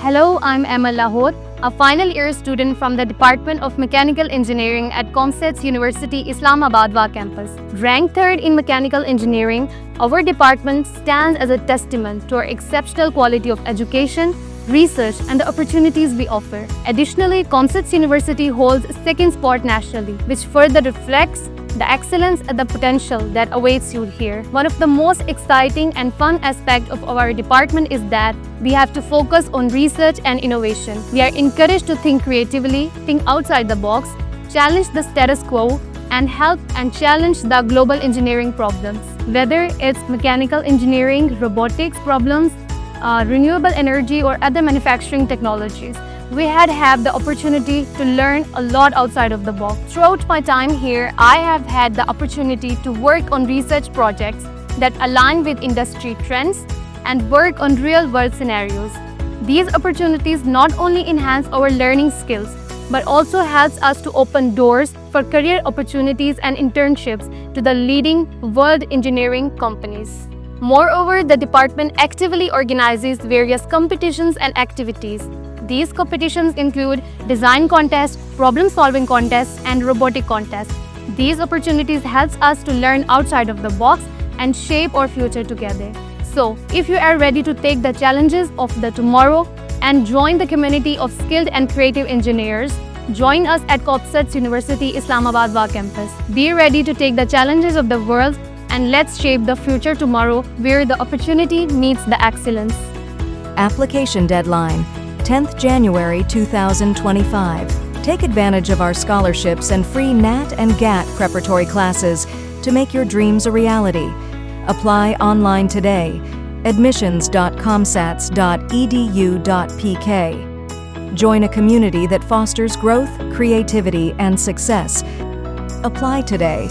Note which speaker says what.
Speaker 1: Hello, I'm Emma Lahore, a final year student from the Department of Mechanical Engineering at COMSATS University Islamabad campus. Ranked third in mechanical engineering, our department stands as a testament to our exceptional quality of education, research, and the opportunities we offer. Additionally, COMSATS University holds a second spot nationally, which further reflects the excellence and the potential that awaits you here. One of the most exciting and fun aspects of our department is that we have to focus on research and innovation. We are encouraged to think creatively, think outside the box, challenge the status quo, and help and challenge the global engineering problems. Whether it's mechanical engineering, robotics problems, renewable energy, or other manufacturing technologies, we have the opportunity to learn a lot outside of the box. Throughout my time here, I have had the opportunity to work on research projects that align with industry trends and work on real-world scenarios. These opportunities not only enhance our learning skills, but also helps us to open doors for career opportunities and internships to the leading world engineering companies. Moreover, the department actively organizes various competitions and activities. These competitions include design contests, problem-solving contests, and robotic contests. These opportunities help us to learn outside of the box and shape our future together. So, if you are ready to take the challenges of the tomorrow and join the community of skilled and creative engineers, join us at COMSATS University Islamabad campus. Be ready to take the challenges of the world and let's shape the future tomorrow where the opportunity meets the excellence.
Speaker 2: Application deadline, 10th January 2025. Take advantage of our scholarships and free NAT and GAT preparatory classes to make your dreams a reality. Apply online today. admissions.comsats.edu.pk. Join a community that fosters growth, creativity, and success. Apply today.